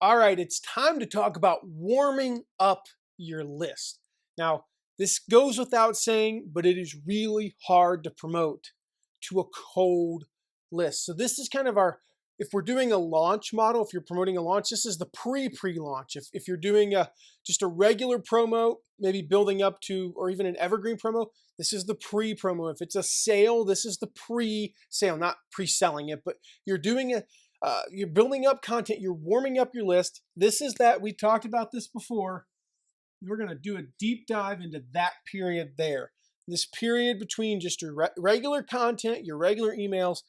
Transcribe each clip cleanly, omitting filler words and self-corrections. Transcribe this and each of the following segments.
All right, it's time to talk about warming up your list. Now, this goes without saying, but it is really hard to promote to a cold list. So this is kind of if we're doing a launch model, if you're promoting a launch, this is the pre-launch. If you're doing just a regular promo, maybe building up to, or even an evergreen promo, this is the pre-promo. If it's a sale, this is the pre-sale, not pre-selling it, but you're building up content, you're warming up your list. This is that, we talked about this before. We're going to do a deep dive into that period there. This period between just your regular content, your regular emails,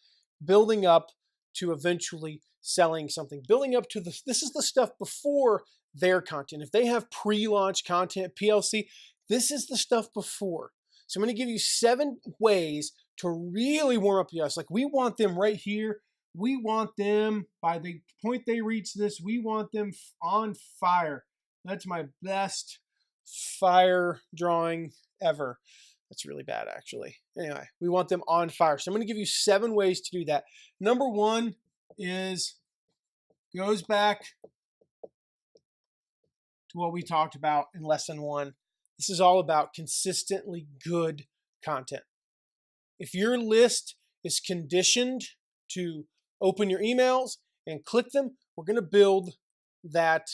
building up to eventually selling something. Building up to this is the stuff before their content. If they have pre-launch content, PLC, this is the stuff before. So I'm going to give you 7 ways to really warm up your list. Like, we want them right here. We want them, by the point they reach this, we want them on fire. That's my best fire drawing ever. That's really bad, actually. Anyway, we want them on fire. So I'm going to give you 7 ways to do that. Number 1 goes back to what we talked about in lesson 1. This is all about consistently good content. If your list is conditioned to open your emails and click them, we're going to build that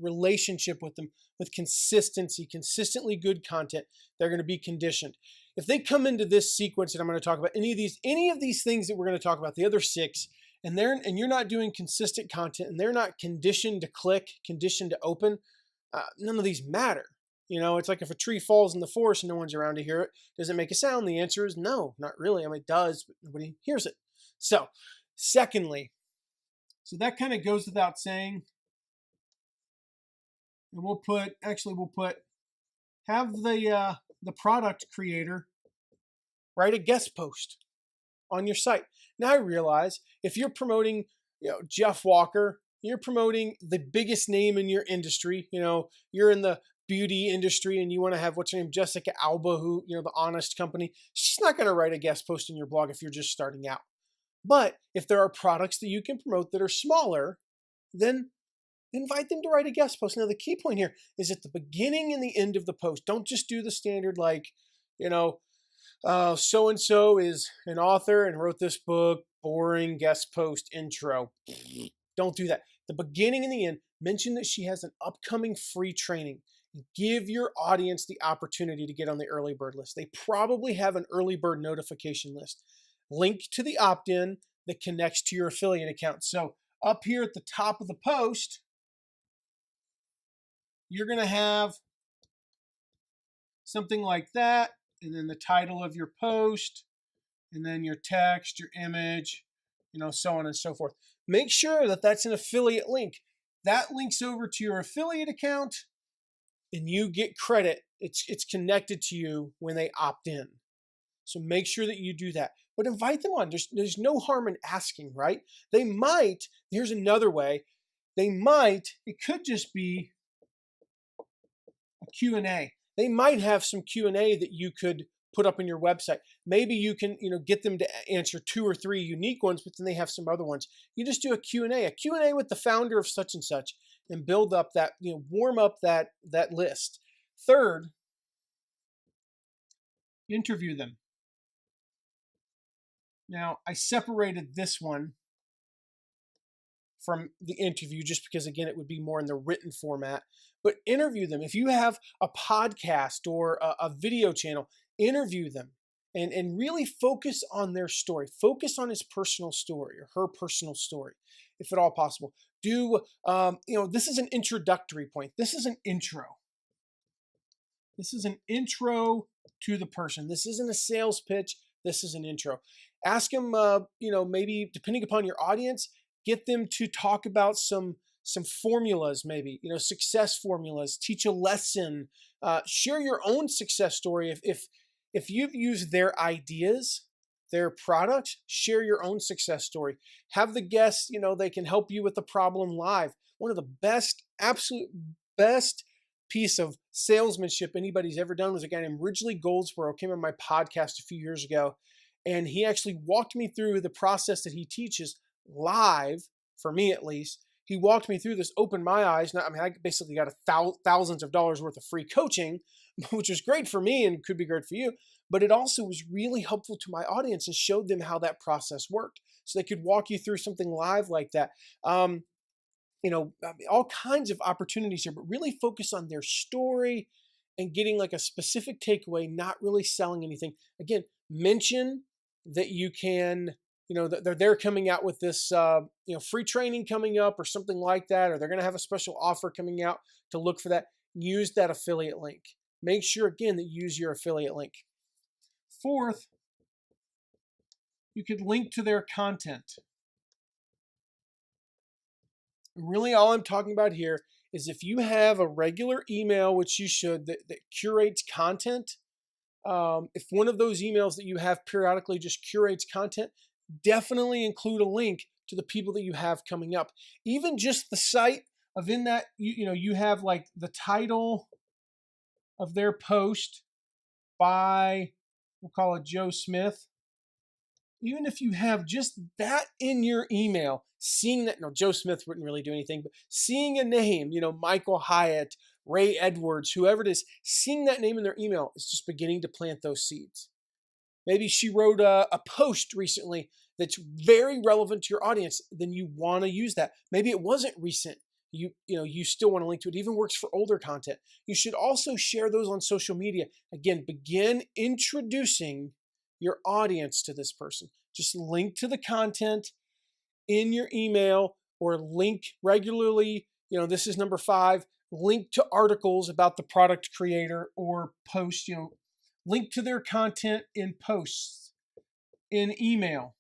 relationship with them with consistency, consistently good content. They're going to be conditioned. If they come into this sequence that I'm going to talk about, any of these things that we're going to talk about, the other 6, and you're not doing consistent content, and they're not conditioned to click, conditioned to open, none of these matter. You know, it's like if a tree falls in the forest and no one's around to hear it, does it make a sound? The answer is no, not really. I mean, it does, but nobody hears it. So, secondly, so that kind of goes without saying. And we'll put have the product creator write a guest post on your site. Now I realize if you're promoting, Jeff Walker, you're promoting the biggest name in your industry. You're in the beauty industry and you want to have, what's her name, Jessica Alba, who, the Honest Company. She's not going to write a guest post in your blog if you're just starting out. But if there are products that you can promote that are smaller, then invite them to write a guest post. Now, the key point here is at the beginning and the end of the post. Don't just do the standard so-and-so is an author and wrote this book, boring guest post intro. Don't do that. The beginning and the end, mention that she has an upcoming free training. Give your audience the opportunity to get on the early bird list. They probably have an early bird notification list. Link to the opt-in that connects to your affiliate account. So up here at the top of the post, you're going to have something like that, and then the title of your post, and then your text, your image, so on and so forth. Make sure that that's an affiliate link. That links over to your affiliate account, and you get credit. It's connected to you when they opt in. So make sure that you do that. But invite them on. There's no harm in asking, right? They might, here's another way, it could just be a Q&A. They might have some Q&A that you could put up on your website. Maybe you can, get them to answer 2 or 3 unique ones, but then they have some other ones. You just do a Q&A with the founder of such and such, and build up that, warm up that list. Third, interview them. Now, I separated this one from the interview just because, again, it would be more in the written format. But interview them. If you have a podcast or a video channel, interview them and really focus on their story. Focus on his personal story or her personal story, if at all possible. This is an introductory point. This is an intro. This is an intro to the person. This isn't a sales pitch. This is an intro. Ask them, maybe depending upon your audience, get them to talk about some formulas, maybe, success formulas, teach a lesson, share your own success story. If you've used their ideas, their product, share your own success story. Have the guests, they can help you with the problem live. One of the absolute best piece of salesmanship anybody's ever done was a guy named Ridgely Goldsboro, came on my podcast a few years ago. And he actually walked me through the process that he teaches live, for me at least. he walked me through this, opened my eyes. Now, I mean, I basically got thousands of dollars worth of free coaching, which was great for me and could be great for you. But it also was really helpful to my audience and showed them how that process worked. So they could walk you through something live like that. I mean, all kinds of opportunities here, but really focus on their story and getting like a specific takeaway, not really selling anything. Again, mention that you can, that they're coming out with this, free training coming up or something like that, or they're going to have a special offer coming out to look for that. Use that affiliate link. Make sure, again, that you use your affiliate link. Fourth, you could link to their content. Really, all I'm talking about here is if you have a regular email, which you should, that curates content, if one of those emails that you have periodically just curates content, definitely include a link to the people that you have coming up. Even just the site of in that, you have like the title of their post by, we'll call it Joe Smith. Even if you have just that in your email, seeing that, no, Joe Smith wouldn't really do anything, but seeing a name, Michael Hyatt, Ray Edwards, whoever it is, seeing that name in their email is just beginning to plant those seeds. Maybe she wrote a post recently that's very relevant to your audience, then you want to use that. Maybe it wasn't recent. You still want to link to it. It even works for older content. You should also share those on social media. Again, begin introducing your audience to this person. Just link to the content in your email or link regularly. This is number 5. Link to articles about the product creator or post, link to their content in posts, in email.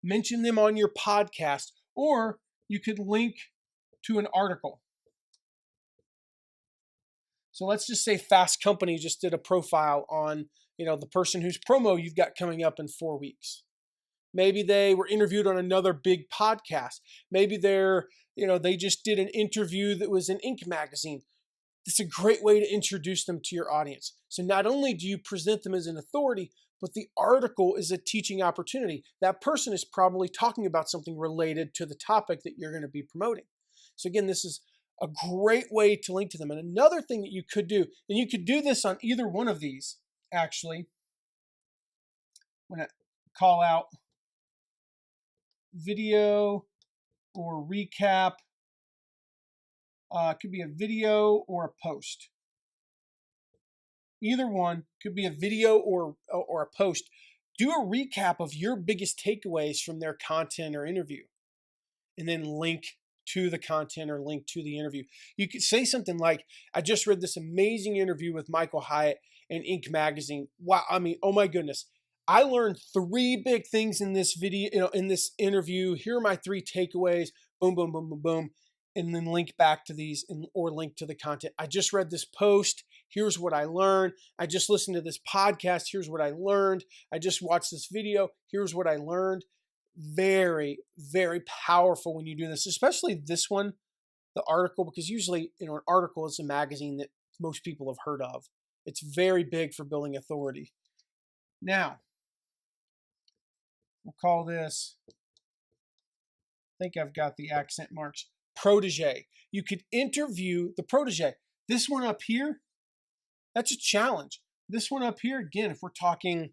Mention them on your podcast, or you could link to an article. So let's just say Fast Company just did a profile on, the person whose promo you've got coming up in 4 weeks. Maybe they were interviewed on another big podcast. Maybe they just did an interview that was in Inc. magazine. It's a great way to introduce them to your audience. So not only do you present them as an authority, but the article is a teaching opportunity. That person is probably talking about something related to the topic that you're going to be promoting. So again, this is a great way to link to them. And another thing that you could do, and you could do this on either one of these, actually. I'm going to call out video or recap. It could be a video or a post. Either one could be a video or a post. Do a recap of your biggest takeaways from their content or interview, and then link to the content or link to the interview. You could say something like, I just read this amazing interview with Michael Hyatt in Inc. magazine. Wow, I mean, oh my goodness. I learned 3 big things in this video, in this interview. Here are my 3 takeaways. Boom, boom, boom, boom, boom. And then link back to these or link to the content. I just read this post. Here's what I learned. I just listened to this podcast. Here's what I learned. I just watched this video. Here's what I learned. Very, very powerful when you do this, especially this one, the article, because usually, an article is a magazine that most people have heard of. It's very big for building authority. Now, we'll call this, I think I've got the accent marks, protege. You could interview the protege. This one up here, that's a challenge. This one up here, again, if we're talking,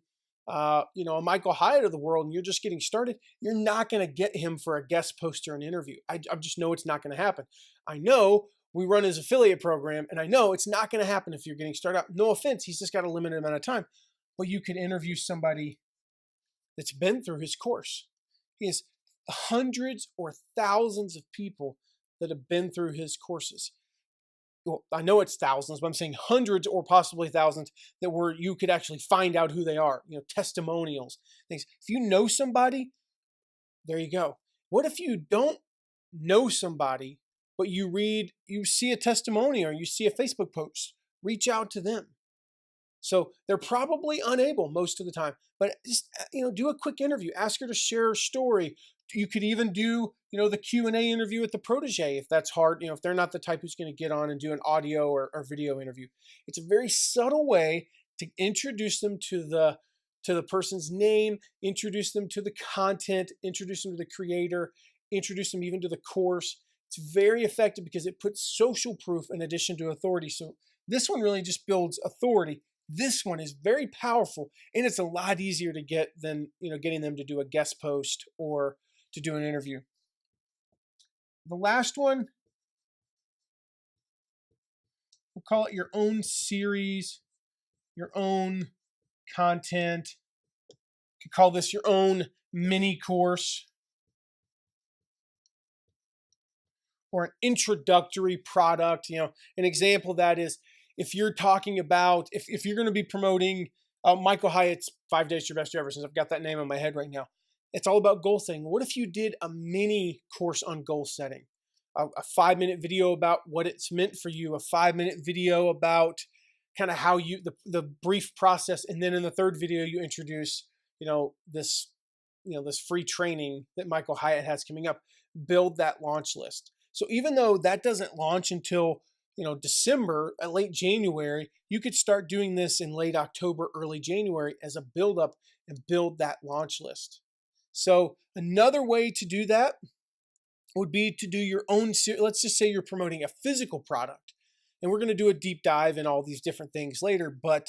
a Michael Hyatt of the world and you're just getting started, you're not going to get him for a guest post or an interview. I just know it's not going to happen. I know we run his affiliate program, and I know it's not going to happen if you're getting started out. No offense, he's just got a limited amount of time. But you could interview somebody that's been through his course. He has hundreds or thousands of people that have been through his courses. Well, I know it's thousands, but I'm saying hundreds or possibly thousands you could actually find out who they are, testimonials, things. If you know somebody, there you go. What if you don't know somebody, but you see a testimony or you see a Facebook post? Reach out to them. So they're probably unable most of the time, but just, do a quick interview. Ask her to share her story. You could even do, the Q&A interview with the protege if that's hard, if they're not the type who's going to get on and do an audio or video interview. It's a very subtle way to introduce them to the person's name, introduce them to the content, introduce them to the creator introduce them even to the course. It's very effective because it puts social proof in addition to authority. So this one really just builds authority. This one is very powerful, and it's a lot easier to get than getting them to do a guest post or to do an interview. The last one, we'll call it your own series, your own content. You could call this your own mini course or an introductory product. An example of that is if you're talking about, if you're going to be promoting Michael Hyatt's 5 Days to Your Best Year Ever, since I've got that name in my head right now, it's all about goal setting. What if you did a mini course on goal setting? A 5-minute video about what it's meant for you, a 5-minute video about kind of how you, the brief process. And then in the third video, you introduce, this free training that Michael Hyatt has coming up. Build that launch list. So even though that doesn't launch until, December, late January, you could start doing this in late October, early January as a build up and build that launch list. So another way to do that would be to do your own, let's just say you're promoting a physical product. And we're going to do a deep dive in all these different things later. But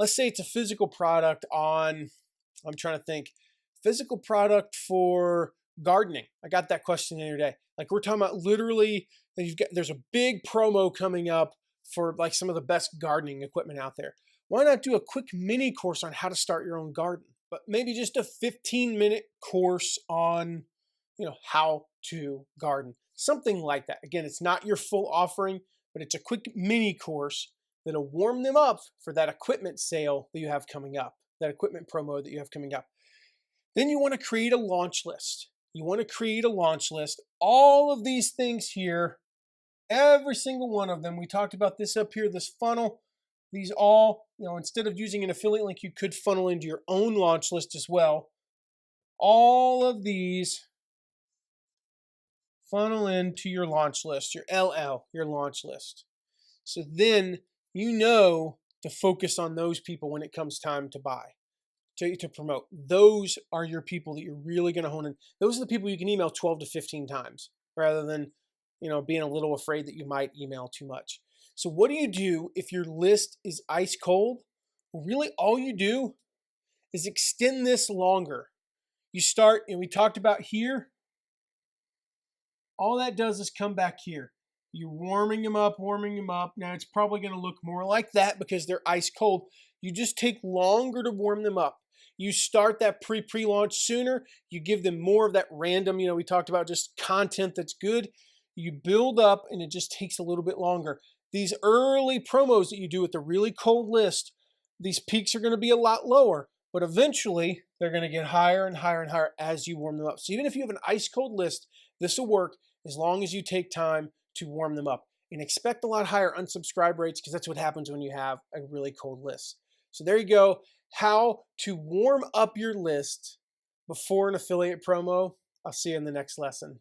let's say it's a physical product on, I'm trying to think, physical product for gardening. I got that question the other day. Like we're talking about literally, there's a big promo coming up for like some of the best gardening equipment out there. Why not do a quick mini course on how to start your own garden? But maybe just a 15-minute course on, how to garden. Something like that. Again, it's not your full offering, but it's a quick mini course that'll warm them up for that equipment sale that you have coming up, that equipment promo that you have coming up. Then you want to create a launch list. All of these things here, every single one of them, we talked about this up here, this funnel, these all, instead of using an affiliate link, you could funnel into your own launch list as well. All of these funnel into your launch list, your LL, your launch list. So then to focus on those people when it comes time to buy, to promote. Those are your people that you're really going to hone in. Those are the people you can email 12 to 15 times rather than, being a little afraid that you might email too much. So what do you do if your list is ice cold? Well, really all you do is extend this longer. You start, and we talked about here, all that does is come back here. You're warming them up. Now it's probably going to look more like that because they're ice cold. You just take longer to warm them up. You start that pre-launch sooner. You give them more of that random, we talked about just content that's good. You build up and it just takes a little bit longer. These early promos that you do with the really cold list, these peaks are going to be a lot lower, but eventually they're going to get higher and higher and higher as you warm them up. So even if you have an ice cold list, this will work as long as you take time to warm them up. And expect a lot higher unsubscribe rates because that's what happens when you have a really cold list. So there you go. How to warm up your list before an affiliate promo. I'll see you in the next lesson.